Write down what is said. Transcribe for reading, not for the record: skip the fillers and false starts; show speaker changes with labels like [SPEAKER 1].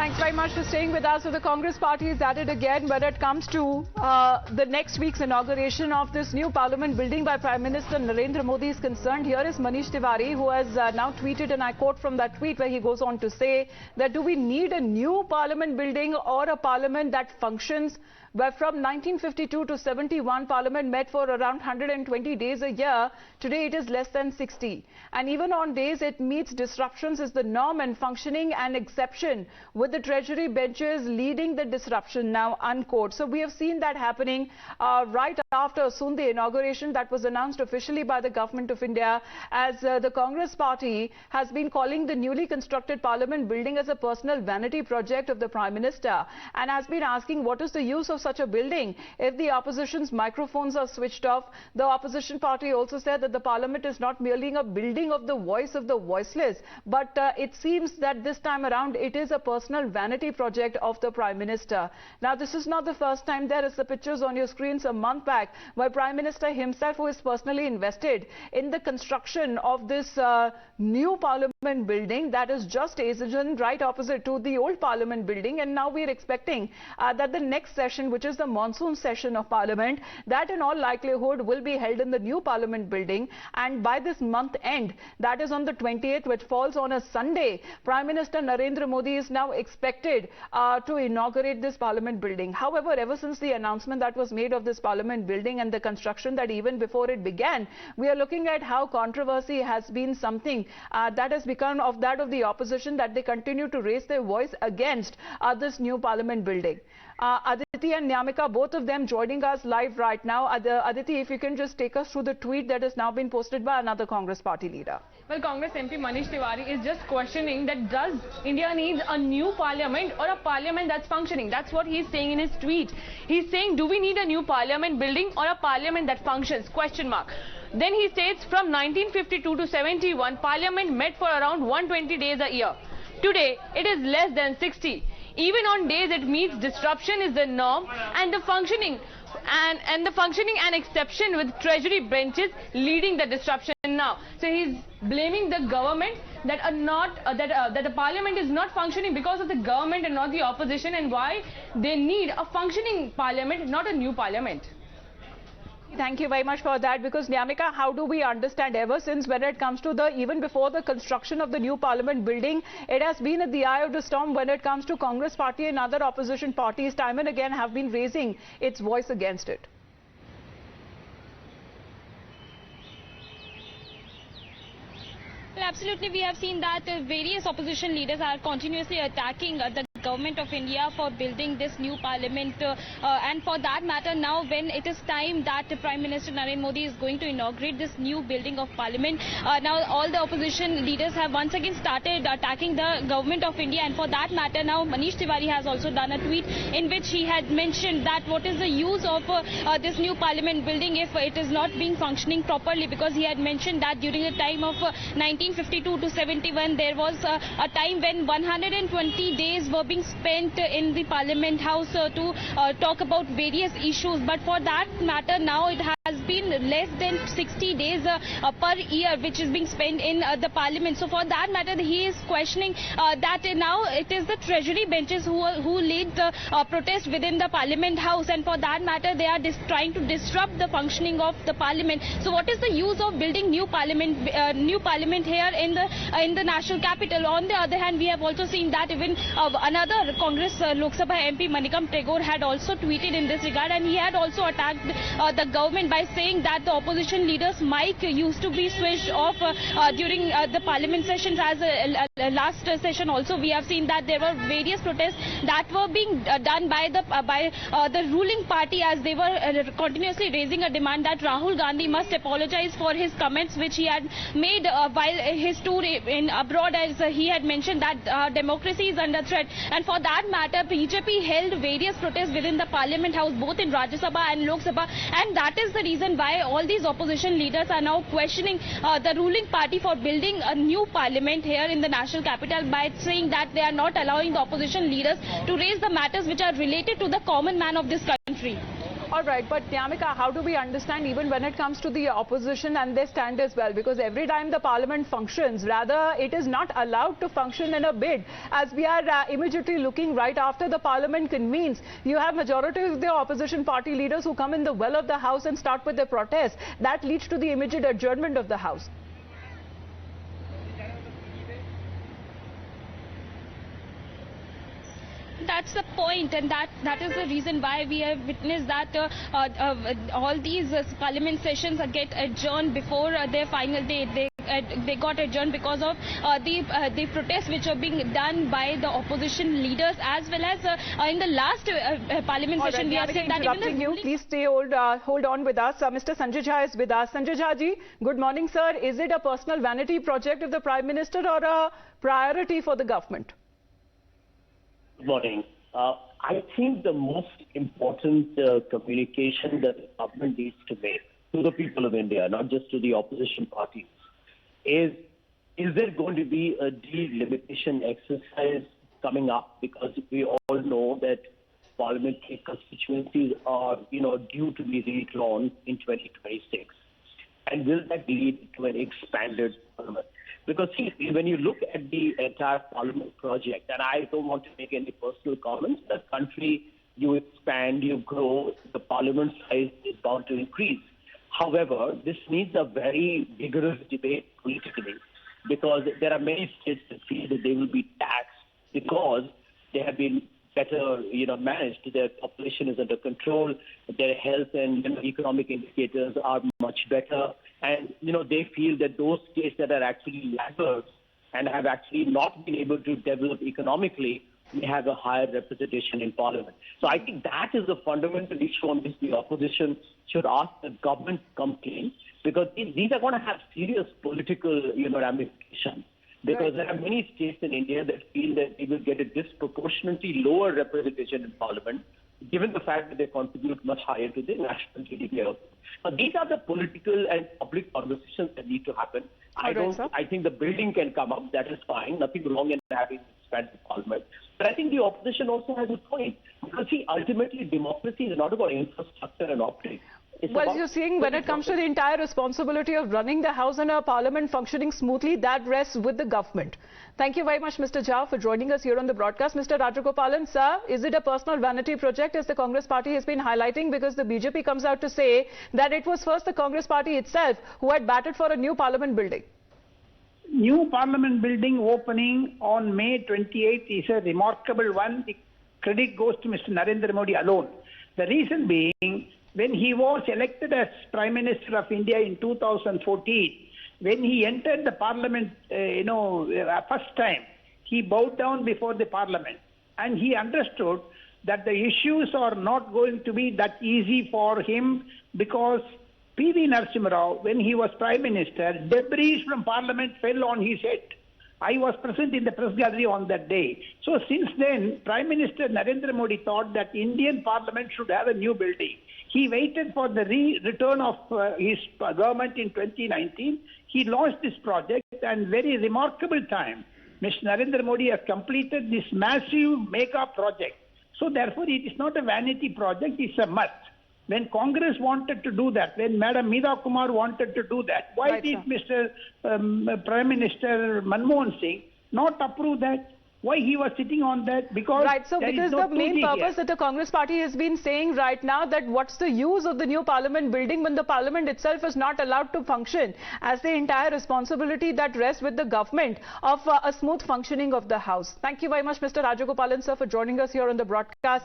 [SPEAKER 1] Thanks very much for staying with us. So the Congress party is at it again when it comes to the next week's inauguration of this new parliament building by Prime Minister Narendra Modi is concerned. Here is Manish Tewari, who has now tweeted, and I quote from that tweet where he goes on to say that do we need a new parliament building or a parliament that functions? Where from 1952 to 71, Parliament met for around 120 days a year. Today it is less than 60. And even on days it meets, disruptions is the norm and functioning an exception, with the Treasury benches leading the disruption now, unquote. So we have seen that happening right after soon the inauguration that was announced officially by the Government of India, as the Congress party has been calling the newly constructed Parliament building as a personal vanity project of the Prime Minister, and has been asking what is the use of such a building if the opposition's microphones are switched off. The opposition party also said that the parliament is not merely a building of the voice of the voiceless, but it seems that this time around it is a personal vanity project of the Prime Minister. Now this is not the first time. There is the pictures on your screens a month back where Prime Minister himself, who is personally invested in the construction of this new parliament building that is just adjacent right opposite to the old parliament building, and now we are expecting that the next session, which is the monsoon session of Parliament, that in all likelihood will be held in the new Parliament building, and by this month end, that is on the 28th, which falls on a Sunday, Prime Minister Narendra Modi is now expected to inaugurate this Parliament building. However, ever since the announcement that was made of this Parliament building and the construction, that even before it began, we are looking at how controversy has been something that has become of that of the opposition, that they continue to raise their voice against this new Parliament building. Aditi and Nyamika, both of them joining us live right now. Aditi, if you can just take us through the tweet that has now been posted by another Congress party leader.
[SPEAKER 2] Well, Congress MP Manish Tewari is just questioning that does India need a new parliament or a parliament that's functioning? That's what he's saying in his tweet. He's saying, do we need a new parliament building or a parliament that functions? Question mark. Then he states, from 1952 to 71, parliament met for around 120 days a year. Today, it is less than 60. Even on days it meets, disruption is the norm, and the functioning and exception, with Treasury benches leading the disruption now. So he's blaming the government that the parliament is not functioning because of the government and not the opposition, and why they need a functioning parliament, not a new parliament.
[SPEAKER 1] Thank you very much for that, because Nyamika, how do we understand, ever since when it comes to even before the construction of the new parliament building, it has been at the eye of the storm when it comes to Congress party and other opposition parties time and again have been raising its voice against it.
[SPEAKER 3] Well, absolutely, we have seen that various opposition leaders are continuously attacking the Government of India for building this new parliament, and for that matter, now when it is time that Prime Minister Narendra Modi is going to inaugurate this new building of parliament, now all the opposition leaders have once again started attacking the Government of India, and for that matter, now Manish Tewari has also done a tweet in which he had mentioned that what is the use of this new parliament building if it is not being functioning properly, because he had mentioned that during the time of 1952 to 71, there was a time when 120 days were being spent in the Parliament House to talk about various issues, but for that matter now it has been less than 60 days per year which is being spent in the Parliament. So for that matter, he is questioning that now it is the Treasury benches who lead the protest within the Parliament House, and for that matter they are trying to disrupt the functioning of the Parliament. So what is the use of building new parliament here in the national capital? On the other hand, we have also seen that even another Congress Lok Sabha MP Manikam Tagore had also tweeted in this regard, and he had also attacked the government by saying that the opposition leaders' mic used to be switched off during the parliament sessions. As last session also, we have seen that there were various protests that were being done by the ruling party, as they were continuously raising a demand that Rahul Gandhi must apologize for his comments which he had made while his tour in abroad, as he had mentioned that democracy is under threat. And for that matter, BJP held various protests within the Parliament House, both in Rajya Sabha and Lok Sabha, and that is the reason why all these opposition leaders are now questioning the ruling party for building a new parliament here in the national capital, by saying that they are not allowing the opposition leaders to raise the matters which are related to the common man of this country.
[SPEAKER 1] All right, but Nyamika, how do we understand even when it comes to the opposition and their stand as well? Because every time the parliament functions, rather it is not allowed to function in a bid. As we are immediately looking right after the parliament convenes, you have majority of the opposition party leaders who come in the well of the house and start with their protest. That leads to the immediate adjournment of the house.
[SPEAKER 3] That's the point, and that is the reason why we have witnessed that all these parliament sessions get adjourned before their final day. They got adjourned because of the protests which are being done by the opposition leaders, as well as in the last parliament session we have said that even the
[SPEAKER 1] please stay hold on with us. Mr. Sanjay Jha is with us. Sanjay Jha ji, good morning, sir. Is it a personal vanity project of the Prime Minister or a priority for the government?
[SPEAKER 4] Good morning. I think the most important communication that the government needs to make to the people of India, not just to the opposition parties, is there going to be a delimitation exercise coming up? Because we all know that parliamentary constituencies are, due to be redrawn in 2026. And will that lead to an expanded parliament? Because see, when you look at the entire parliament project, and I don't want to make any personal comments, the country, you expand, you grow, the parliament size is bound to increase. However, this needs a very vigorous debate politically, because there are many states that feel that they will be taxed because they have been better, managed. Their population is under control. Their health and economic indicators are much better. And, they feel that those states that are actually laggards and have actually not been able to develop economically may have a higher representation in parliament. So I think that is the fundamental issue on which the opposition should ask the government to come clean, because these are going to have serious political, ramifications. Because there are many states in India that feel that they will get a disproportionately lower representation in parliament, given the fact that they contribute much higher to the national GDP. These are the political and public conversations that need to happen. I think the building can come up. That is fine. Nothing wrong in having expanded parliament. But I think the opposition also has a point. Because see, ultimately democracy is not about infrastructure and optics.
[SPEAKER 1] Well, you're seeing when it comes to the entire responsibility of running the House and our Parliament functioning smoothly, that rests with the government. Thank you very much, Mr. Jha, for joining us here on the broadcast. Mr. Rajagopalan, sir, is it a personal vanity project, as the Congress party has been highlighting? Because the BJP comes out to say that it was first the Congress party itself who had batted for a new Parliament building.
[SPEAKER 5] New Parliament building opening on May 28th is a remarkable one. The credit goes to Mr. Narendra Modi alone. The reason being, when he was elected as Prime Minister of India in 2014, when he entered the Parliament, first time, he bowed down before the Parliament, and he understood that the issues are not going to be that easy for him, because P.V. Narasimha Rao, when he was Prime Minister, debris from Parliament fell on his head. I was present in the press gallery on that day. So since then, Prime Minister Narendra Modi thought that Indian Parliament should have a new building. He waited for the return of his government in 2019. He launched this project, and very remarkable time, Mr. Narendra Modi has completed this massive mega project. So therefore, it is not a vanity project, it's a must. When Congress wanted to do that, when Madam Meera Kumar wanted to do that, why did Mr. Prime Minister Manmohan Singh not approve that? Why he was sitting on that? Because
[SPEAKER 1] because the main purpose that the Congress party has been saying right now, that what's the use of the new Parliament building when the Parliament itself is not allowed to function, as the entire responsibility that rests with the government of a smooth functioning of the House. Thank you very much, Mr. Rajagopalan, sir, for joining us here on the broadcast.